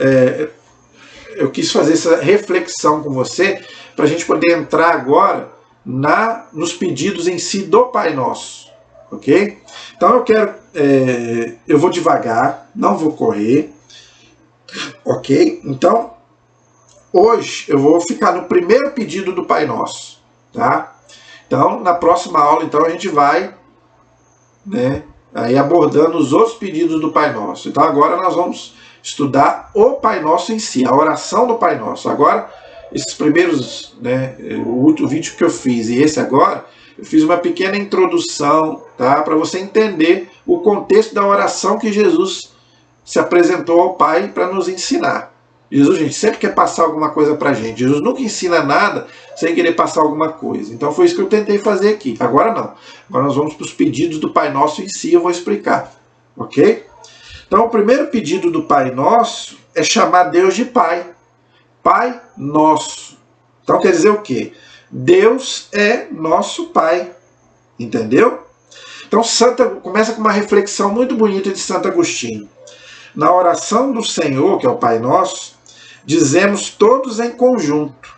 Speaker 1: eu quis fazer essa reflexão com você para a gente poder entrar agora nos pedidos em si do Pai Nosso. Ok? Então eu vou devagar, não vou correr. Ok? Então, hoje eu vou ficar no primeiro pedido do Pai Nosso. Tá? Então, na próxima aula, então, a gente vai, né, aí abordando os outros pedidos do Pai Nosso. Então agora nós vamos estudar o Pai Nosso em si, a oração do Pai Nosso. Agora, esses primeiros, né, o último vídeo que eu fiz e esse agora, eu fiz uma pequena introdução, tá, para você entender o contexto da oração que Jesus se apresentou ao Pai para nos ensinar. Jesus, gente, sempre quer passar alguma coisa para a gente. Jesus nunca ensina nada sem querer passar alguma coisa. Então foi isso que eu tentei fazer aqui. Agora não. Agora nós vamos para os pedidos do Pai Nosso em si, eu vou explicar. Ok? Então o primeiro pedido do Pai Nosso é chamar Deus de Pai. Pai Nosso. Então quer dizer o quê? Deus é nosso Pai. Entendeu? Então começa com uma reflexão muito bonita de Santo Agostinho. Na oração do Senhor, que é o Pai Nosso, dizemos todos em conjunto,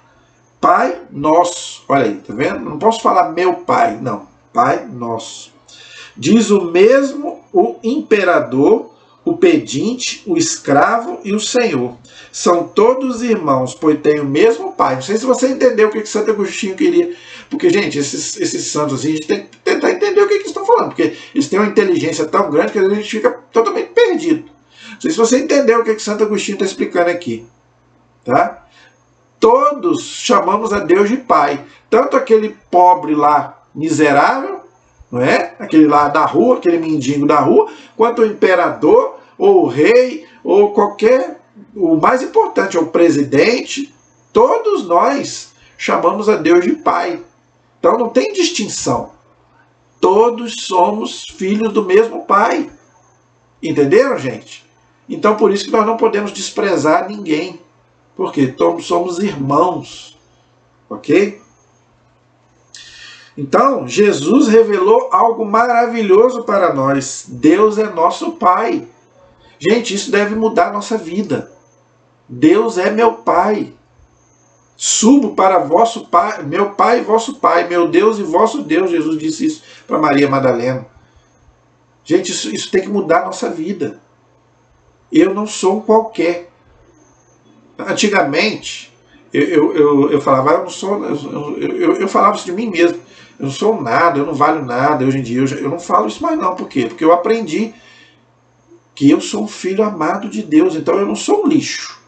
Speaker 1: Pai Nosso. Olha aí, tá vendo? Não posso falar meu Pai, não. Pai Nosso. Diz o mesmo o imperador, o pedinte, o escravo e o senhor. São todos irmãos, pois têm o mesmo Pai. Não sei se você entendeu o que Santo Agostinho queria. Porque, gente, esses santos, assim, a gente tem que tentar entender o que eles estão falando. Porque eles têm uma inteligência tão grande que a gente fica totalmente perdido. Não sei se você entendeu o que Santo Agostinho está explicando aqui. Tá? Todos chamamos a Deus de Pai. Tanto aquele pobre lá, miserável, não é? Aquele lá da rua, aquele mendigo da rua, quanto o imperador, ou o rei, ou qualquer o mais importante é o presidente, todos nós chamamos a Deus de Pai. Então não tem distinção. Todos somos filhos do mesmo Pai. Entenderam, gente? Então por isso que nós não podemos desprezar ninguém. Porque somos irmãos. Ok? Então, Jesus revelou algo maravilhoso para nós. Deus é nosso Pai. Gente, isso deve mudar a nossa vida. Deus é meu Pai. Subo para vosso Pai, meu Pai e vosso Pai, meu Deus e vosso Deus. Jesus disse isso para Maria Madalena. Gente, isso tem que mudar a nossa vida. Eu não sou um qualquer. Antigamente, eu falava, eu não sou, eu falava isso de mim mesmo. Eu não sou nada, eu não valho nada. Hoje em dia eu não falo isso mais não. Por quê? Porque eu aprendi que eu sou um filho amado de Deus. Então eu não sou um lixo.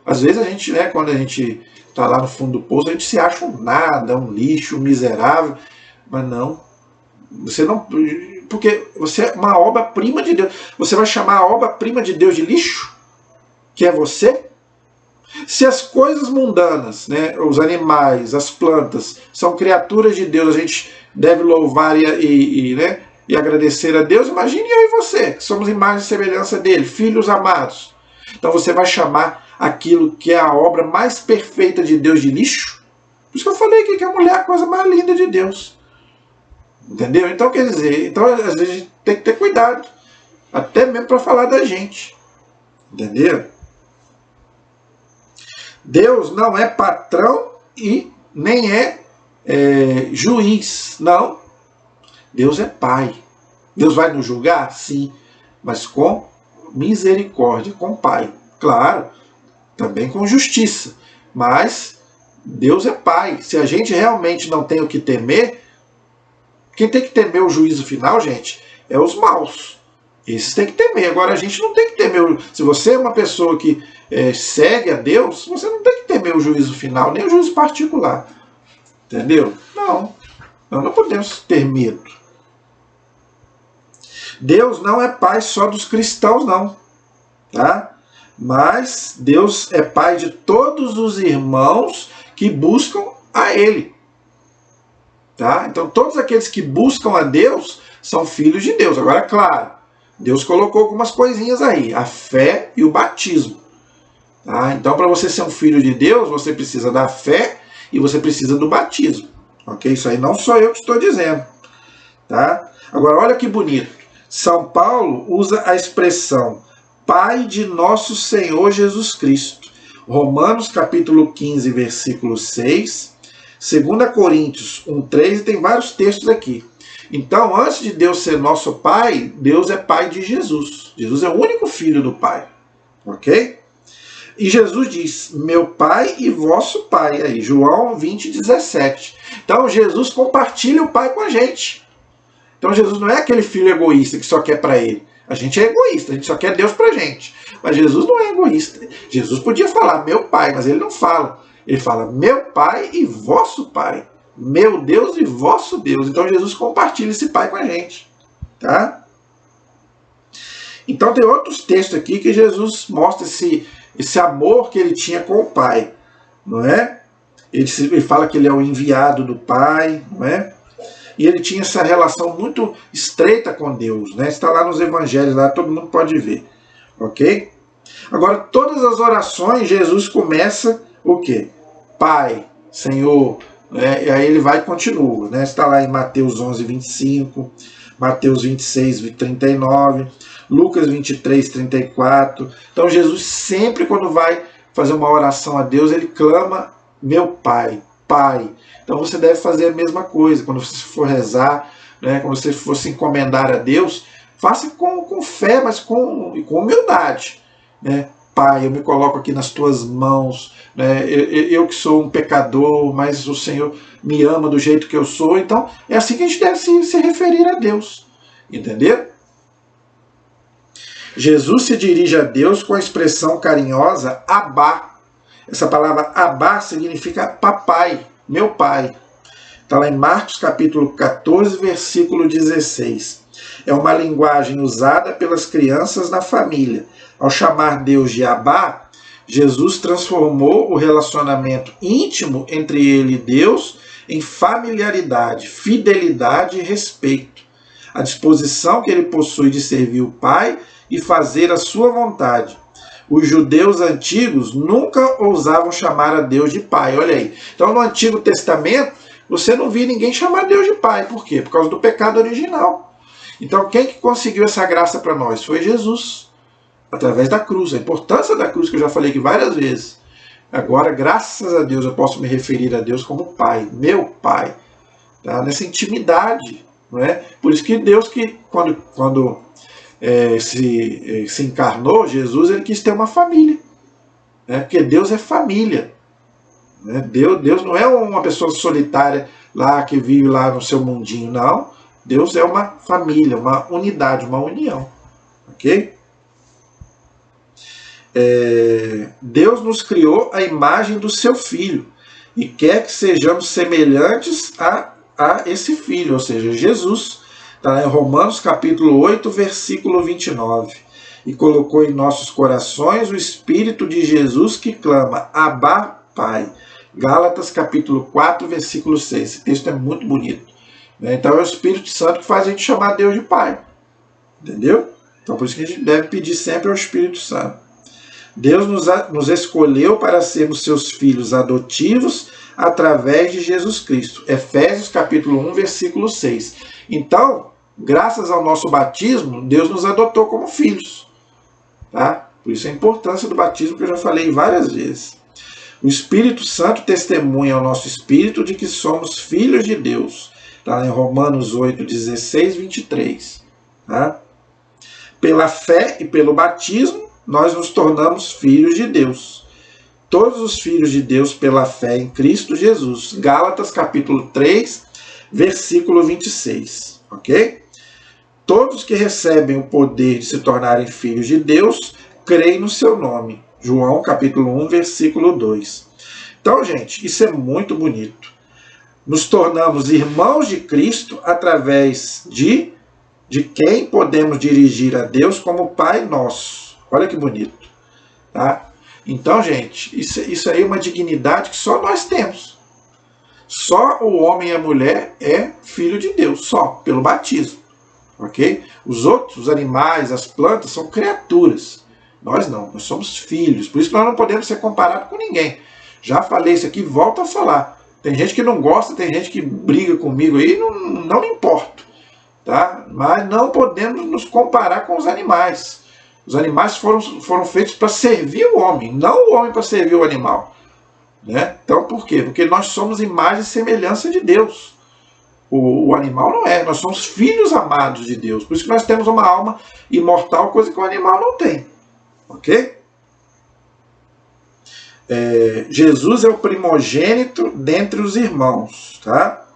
Speaker 1: Às vezes a gente, né, quando a gente está lá no fundo do poço, a gente se acha um nada, um lixo, um miserável. Mas não. Você não... Porque você é uma obra-prima de Deus. Você vai chamar a obra-prima de Deus de lixo? Que é você? Se as coisas mundanas, né, os animais, as plantas, são criaturas de Deus, a gente deve louvar né, e agradecer a Deus, imagine eu e você, que somos imagem e semelhança dele, filhos amados. Então você vai chamar aquilo que é a obra mais perfeita de Deus de lixo? Por isso que eu falei que a mulher é a coisa mais linda de Deus. Entendeu? Então quer dizer, então, às vezes a gente tem que ter cuidado, até mesmo para falar da gente. Entendeu? Deus não é patrão e nem é juiz, não. Deus é Pai. Deus vai nos julgar? Sim, mas com misericórdia, com Pai. Claro, também com justiça, mas Deus é Pai. Se a gente realmente não tem o que temer, quem tem que temer o juízo final, gente, é os maus. Esses tem que temer. Agora a gente não tem que temer. Se você é uma pessoa que segue a Deus, você não tem que temer o juízo final, nem o juízo particular. Entendeu? Não. Nós não podemos ter medo. Deus não é pai só dos cristãos, não. Tá? Mas Deus é pai de todos os irmãos que buscam a Ele. Tá? Então todos aqueles que buscam a Deus são filhos de Deus. Agora, claro, Deus colocou algumas coisinhas aí, a fé e o batismo. Tá? Então, para você ser um filho de Deus, você precisa da fé e você precisa do batismo. Ok? Isso aí não sou eu que estou dizendo. Tá? Agora, olha que bonito. São Paulo usa a expressão Pai de nosso Senhor Jesus Cristo. Romanos capítulo 15, versículo 6. 2 Coríntios 1,3, e tem vários textos aqui. Então, antes de Deus ser nosso Pai, Deus é Pai de Jesus. Jesus é o único filho do Pai. Ok? E Jesus diz, meu Pai e vosso Pai. Aí, João 20,17. Então, Jesus compartilha o Pai com a gente. Então, Jesus não é aquele filho egoísta que só quer para ele. A gente é egoísta, a gente só quer Deus pra gente. Mas Jesus não é egoísta. Jesus podia falar, meu Pai, mas ele não fala. Ele fala, meu Pai e vosso Pai. Meu Deus e vosso Deus. Então Jesus compartilha esse Pai com a gente. Tá? Então tem outros textos aqui que Jesus mostra esse amor que ele tinha com o Pai. Não é? Ele fala que ele é o enviado do Pai. Não é? E ele tinha essa relação muito estreita com Deus. Né? Está lá nos evangelhos, lá todo mundo pode ver. Ok? Agora, todas as orações, Jesus começa o quê? Pai, Senhor, e aí ele vai e continua, né? Está lá em Mateus 11, 25, Mateus 26, 39, Lucas 23, 34. Então Jesus sempre quando vai fazer uma oração a Deus, ele clama, meu Pai, Pai. Então você deve fazer a mesma coisa, quando você for rezar, né? Quando você for se encomendar a Deus, faça com fé, mas com humildade, né? Pai, eu me coloco aqui nas tuas mãos, né? Eu que sou um pecador, mas o Senhor me ama do jeito que eu sou. Então, é assim que a gente deve se referir a Deus. Entendeu? Jesus se dirige a Deus com a expressão carinhosa Abá. Essa palavra Abá significa papai, meu pai. Está lá em Marcos capítulo 14, versículo 16. É uma linguagem usada pelas crianças na família. Ao chamar Deus de Abá, Jesus transformou o relacionamento íntimo entre ele e Deus em familiaridade, fidelidade e respeito. A disposição que ele possui de servir o Pai e fazer a sua vontade. Os judeus antigos nunca ousavam chamar a Deus de Pai. Olha aí. Então, no Antigo Testamento, você não via ninguém chamar Deus de Pai. Por quê? Por causa do pecado original. Então, quem que conseguiu essa graça para nós? Foi Jesus, através da cruz. A importância da cruz, que eu já falei aqui várias vezes. Agora, graças a Deus, eu posso me referir a Deus como Pai, meu Pai. Tá? Nessa intimidade. Não é? Por isso que Deus, que quando se encarnou, Jesus, ele quis ter uma família. Né? Porque Deus é família. Né? Deus não é uma pessoa solitária lá que vive lá no seu mundinho, não. Deus é uma família, uma unidade, uma união. Ok? Deus nos criou a imagem do seu Filho e quer que sejamos semelhantes a esse Filho, ou seja, Jesus. Está em Romanos capítulo 8, versículo 29. E colocou em nossos corações o Espírito de Jesus que clama, Abá, Pai. Gálatas capítulo 4, versículo 6. Esse texto é muito bonito. Então é o Espírito Santo que faz a gente chamar Deus de Pai. Entendeu? Então por isso que a gente deve pedir sempre ao Espírito Santo. Deus nos escolheu para sermos seus filhos adotivos através de Jesus Cristo. Efésios capítulo 1, versículo 6. Então, graças ao nosso batismo, Deus nos adotou como filhos. Tá? Por isso a importância do batismo, que eu já falei várias vezes. O Espírito Santo testemunha ao nosso espírito de que somos filhos de Deus. Está em Romanos 8, 16, 23. Tá? Pela fé e pelo batismo, nós nos tornamos filhos de Deus. Todos os filhos de Deus pela fé em Cristo Jesus. Gálatas capítulo 3, versículo 26. Ok? Todos que recebem o poder de se tornarem filhos de Deus, creem no seu nome. João capítulo 1, versículo 2. Então, gente, isso é muito bonito. Nos tornamos irmãos de Cristo através de quem podemos dirigir a Deus como Pai nosso. Olha que bonito. Tá? Então, gente, isso aí é uma dignidade que só nós temos. Só o homem e a mulher é filho de Deus, só, pelo batismo. Ok? Os outros, os animais, as plantas, são criaturas. Nós não, nós somos filhos. Por isso que nós não podemos ser comparados com ninguém. Já falei isso aqui, volto a falar. Tem gente que não gosta, tem gente que briga comigo aí, não me importo. Tá? Mas não podemos nos comparar com os animais. Os animais foram feitos para servir o homem, não o homem para servir o animal. Né? Então, por quê? Porque nós somos imagem e semelhança de Deus. O animal não é. Nós somos filhos amados de Deus. Por isso que nós temos uma alma imortal, coisa que o animal não tem. Ok? Jesus é o primogênito dentre os irmãos. Tá?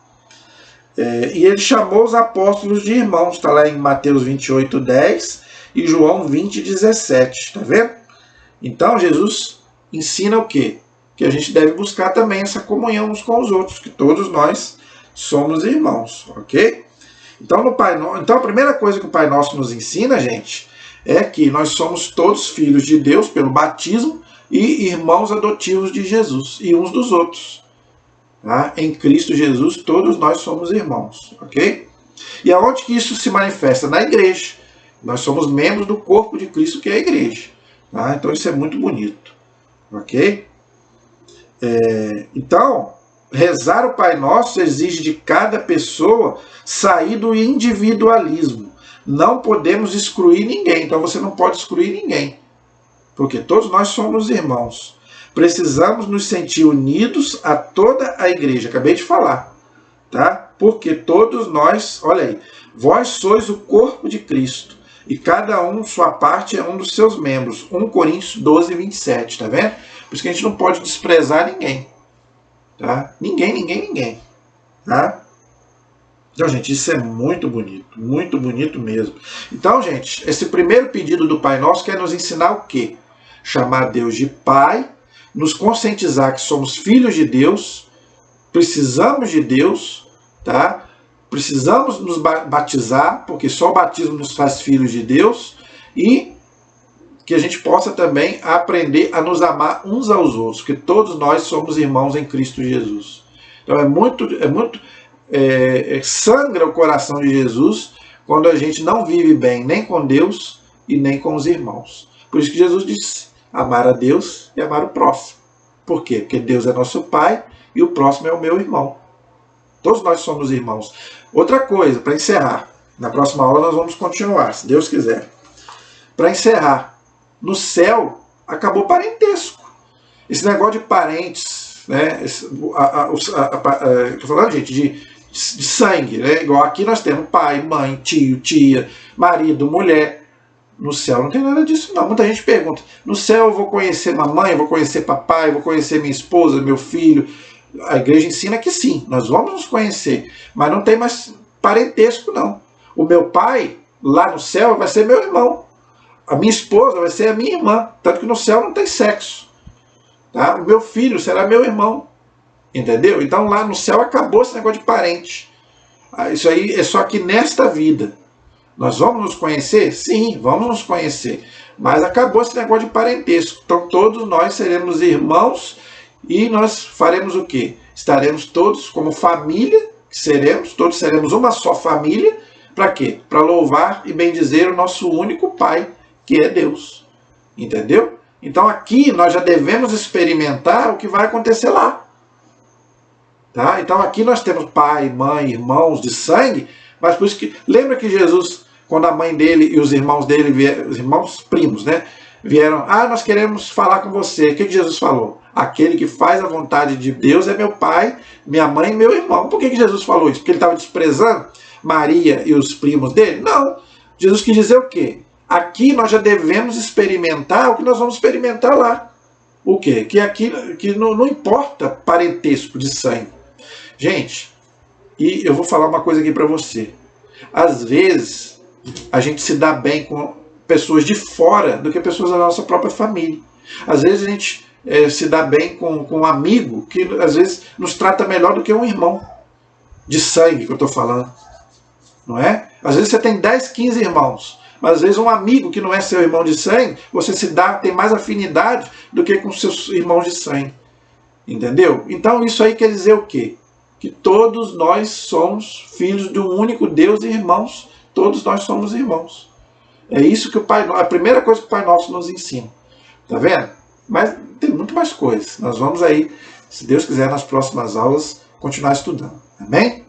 Speaker 1: E ele chamou os apóstolos de irmãos. Está lá em Mateus 28, 10 e João 20, 17. Tá vendo? Então, Jesus ensina o quê? Que a gente deve buscar também essa comunhão uns com os outros, que todos nós somos irmãos, ok? Então, a primeira coisa que o Pai Nosso nos ensina, gente, é que nós somos todos filhos de Deus pelo batismo e irmãos adotivos de Jesus e uns dos outros. Tá? Em Cristo Jesus, todos nós somos irmãos, ok? E aonde que isso se manifesta? Na igreja. Nós somos membros do corpo de Cristo, que é a igreja. Tá? Então, isso é muito bonito, ok? Então, rezar o Pai Nosso exige de cada pessoa sair do individualismo. Não podemos excluir ninguém. Então você não pode excluir ninguém. Porque todos nós somos irmãos. Precisamos nos sentir unidos a toda a igreja. Acabei de falar. Tá? Porque todos nós, olha aí, vós sois o corpo de Cristo. E cada um, sua parte, é um dos seus membros. 1 Coríntios 12, 27. Tá vendo? Por isso que a gente não pode desprezar ninguém. Tá? Ninguém. Tá? Então, gente, isso é muito bonito mesmo. Então, gente, esse primeiro pedido do Pai Nosso quer nos ensinar o quê? Chamar Deus de Pai, nos conscientizar que somos filhos de Deus, precisamos de Deus, tá? Precisamos nos batizar, porque só o batismo nos faz filhos de Deus, e que a gente possa também aprender a nos amar uns aos outros, porque todos nós somos irmãos em Cristo Jesus. Então sangra o coração de Jesus quando a gente não vive bem nem com Deus e nem com os irmãos. Por isso que Jesus disse, amar a Deus e amar o próximo. Por quê? Porque Deus é nosso Pai e o próximo é o meu irmão. Todos nós somos irmãos. Outra coisa, para encerrar, na próxima aula nós vamos continuar, se Deus quiser. Para encerrar, no céu acabou parentesco. Esse negócio de parentes, né? Estou falando, gente, de sangue, né? Igual aqui nós temos pai, mãe, tio, tia, marido, mulher. No céu não tem nada disso, não. Muita gente pergunta, no céu eu vou conhecer mamãe, eu vou conhecer papai, eu vou conhecer minha esposa, meu filho. A igreja ensina que sim, nós vamos nos conhecer, mas não tem mais parentesco, não. O meu pai, lá no céu, vai ser meu irmão. A minha esposa vai ser a minha irmã. Tanto que no céu não tem sexo. Tá? O meu filho será meu irmão. Entendeu? Então lá no céu acabou esse negócio de parente. Isso aí é só que nesta vida. Nós vamos nos conhecer? Sim, vamos nos conhecer. Mas acabou esse negócio de parentesco. Então todos nós seremos irmãos e nós faremos o quê? Estaremos todos como família, todos seremos uma só família. Para quê? Para louvar e bendizer o nosso único Pai, que é Deus. Entendeu? Então aqui nós já devemos experimentar o que vai acontecer lá. Tá? Então aqui nós temos pai, mãe, irmãos de sangue, mas por isso que... Lembra que Jesus, quando a mãe dele e os irmãos dele, os irmãos primos, né, vieram, nós queremos falar com você. O que Jesus falou? Aquele que faz a vontade de Deus é meu pai, minha mãe e meu irmão. Por que Jesus falou isso? Porque ele estava desprezando Maria e os primos dele? Não. Jesus quis dizer o quê? Aqui nós já devemos experimentar o que nós vamos experimentar lá. O quê? Que não importa parentesco de sangue. Gente, e eu vou falar uma coisa aqui para você. Às vezes, a gente se dá bem com pessoas de fora do que pessoas da nossa própria família. Às vezes a gente se dá bem com um amigo que às vezes nos trata melhor do que um irmão de sangue que eu estou falando. Não é? Às vezes você tem 10, 15 irmãos, mas às vezes um amigo que não é seu irmão de sangue, você tem mais afinidade do que com seus irmãos de sangue. Entendeu? Então isso aí quer dizer o quê? Que todos nós somos filhos de um único Deus e irmãos. Todos nós somos irmãos. É isso que a primeira coisa que o Pai Nosso nos ensina. Tá vendo? Mas tem muito mais coisas. Nós vamos aí, se Deus quiser, nas próximas aulas, continuar estudando. Amém?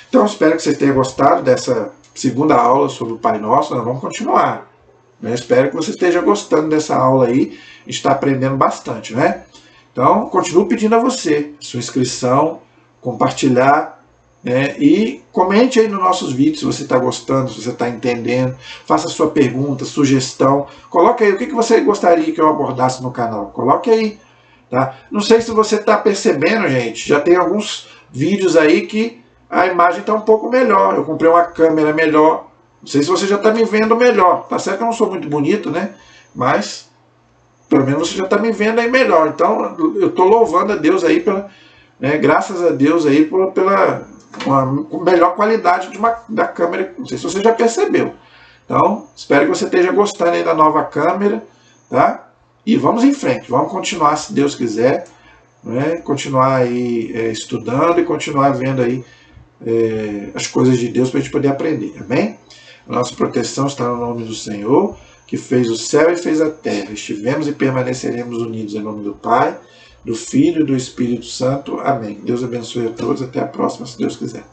Speaker 1: Então, espero que vocês tenham gostado dessa segunda aula sobre o Pai Nosso. Nós vamos continuar. Eu espero que você esteja gostando dessa aula aí. A gente está aprendendo bastante, né? Então, continuo pedindo a você sua inscrição, compartilhar, né? E comente aí nos nossos vídeos se você está gostando, se você está entendendo. Faça sua pergunta, sugestão. Coloque aí o que você gostaria que eu abordasse no canal. Coloque aí. Tá? Não sei se você está percebendo, gente. Já tem alguns vídeos aí que a imagem está um pouco melhor. Eu comprei uma câmera melhor. Não sei se você já está me vendo melhor. Tá certo que eu não sou muito bonito, né? Mas pelo menos você já está me vendo aí melhor. Então eu estou louvando a Deus aí graças a Deus aí pela melhor qualidade da câmera. Não sei se você já percebeu. Então espero que você esteja gostando aí da nova câmera, tá? E vamos em frente. Vamos continuar, se Deus quiser, né? Continuar aí estudando e continuar vendo aí as coisas de Deus para a gente poder aprender, amém? A nossa proteção está no nome do Senhor, que fez o céu e fez a terra. Estivemos e permaneceremos unidos em nome do Pai, do Filho e do Espírito Santo. Amém. Deus abençoe a todos. Até a próxima, se Deus quiser.